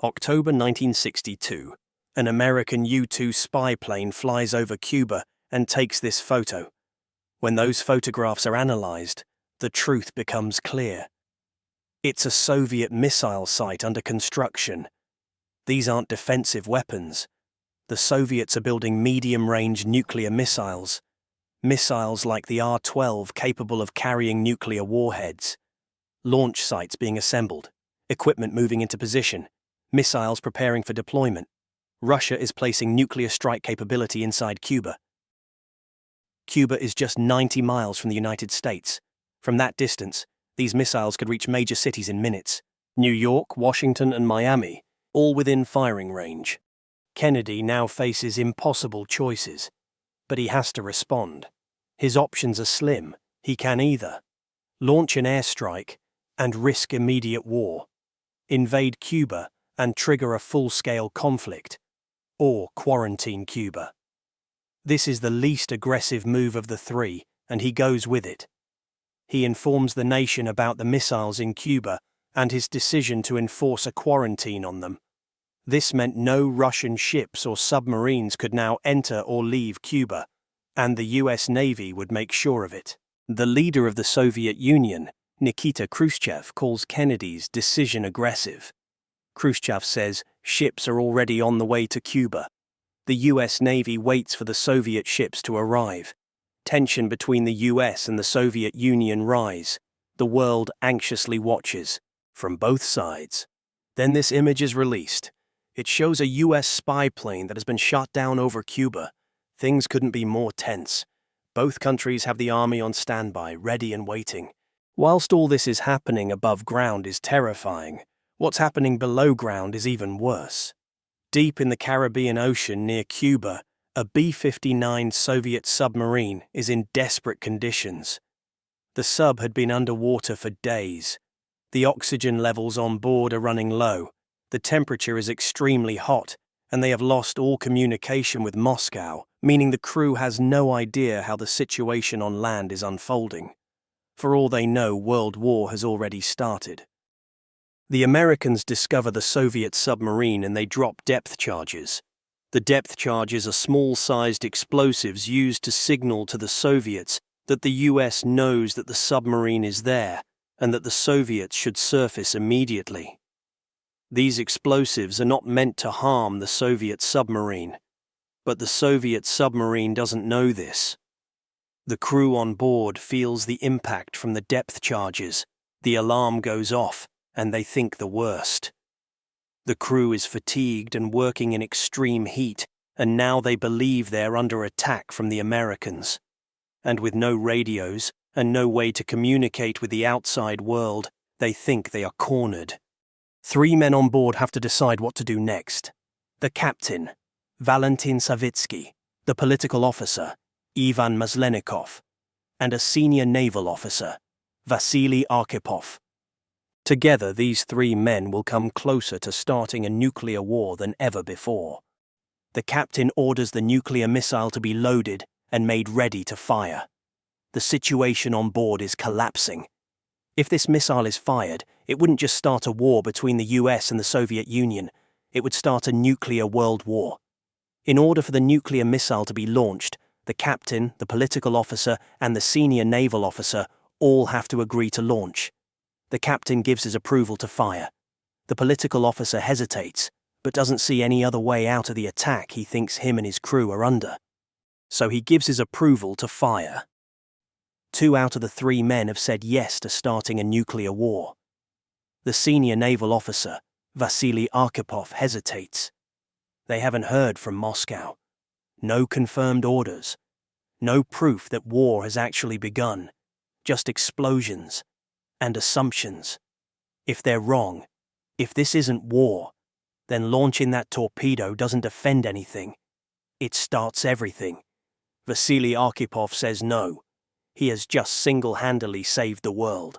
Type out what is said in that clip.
October 1962. An American U-2 spy plane flies over Cuba and takes this photo. When those photographs are analyzed, the truth becomes clear. It's a Soviet missile site under construction. These aren't defensive weapons. The Soviets are building medium-range nuclear missiles. Missiles like the R-12 capable of carrying nuclear warheads. Launch sites being assembled. Equipment moving into position. Missiles preparing for deployment. Russia is placing nuclear strike capability inside Cuba. Cuba is just 90 miles from the United States. From that distance, these missiles could reach major cities in minutes. New York, Washington, and Miami, all within firing range. Kennedy now faces impossible choices, but he has to respond. His options are slim. He can either launch an airstrike and risk immediate war, invade Cuba and trigger a full-scale conflict, or quarantine Cuba. This is the least aggressive move of the three, and he goes with it. He informs the nation about the missiles in Cuba and his decision to enforce a quarantine on them. This meant no Russian ships or submarines could now enter or leave Cuba, and the US Navy would make sure of it. The leader of the Soviet Union, Nikita Khrushchev, calls Kennedy's decision aggressive. Khrushchev says ships are already on the way to Cuba. The US Navy waits for the Soviet ships to arrive. Tension between the US and the Soviet Union rise. The world anxiously watches, from both sides. Then this image is released. It shows a US spy plane that has been shot down over Cuba. Things couldn't be more tense. Both countries have the army on standby, ready and waiting. Whilst all this is happening above ground is terrifying, what's happening below ground is even worse. Deep in the Caribbean Ocean near Cuba, a B-59 Soviet submarine is in desperate conditions. The sub had been underwater for days. The oxygen levels on board are running low, the temperature is extremely hot, and they have lost all communication with Moscow, meaning the crew has no idea how the situation on land is unfolding. For all they know, World War has already started. The Americans discover the Soviet submarine and they drop depth charges. The depth charges are small-sized explosives used to signal to the Soviets that the US knows that the submarine is there and that the Soviets should surface immediately. These explosives are not meant to harm the Soviet submarine, but the Soviet submarine doesn't know this. The crew on board feels the impact from the depth charges. The alarm goes off, and they think the worst. The crew is fatigued and working in extreme heat, and now they believe they're under attack from the Americans. And with no radios and no way to communicate with the outside world, they think they are cornered. 3 men on board have to decide what to do next. The captain, Valentin Savitsky, the political officer, Ivan Maslenikov, and a senior naval officer, Vasily Arkhipov. Together, these 3 men will come closer to starting a nuclear war than ever before. The captain orders the nuclear missile to be loaded and made ready to fire. The situation on board is collapsing. If this missile is fired, it wouldn't just start a war between the US and the Soviet Union, it would start a nuclear world war. In order for the nuclear missile to be launched, the captain, the political officer, and the senior naval officer all have to agree to launch. The captain gives his approval to fire. The political officer hesitates, but doesn't see any other way out of the attack he thinks him and his crew are under. So he gives his approval to fire. 2 out of the 3 men have said yes to starting a nuclear war. The senior naval officer, Vasily Arkhipov, hesitates. They haven't heard from Moscow. No confirmed orders. No proof that war has actually begun. Just explosions and assumptions. If they're wrong, if this isn't war, then launching that torpedo doesn't defend anything. It starts everything. Vasily Arkhipov says no. He has just single-handedly saved the world.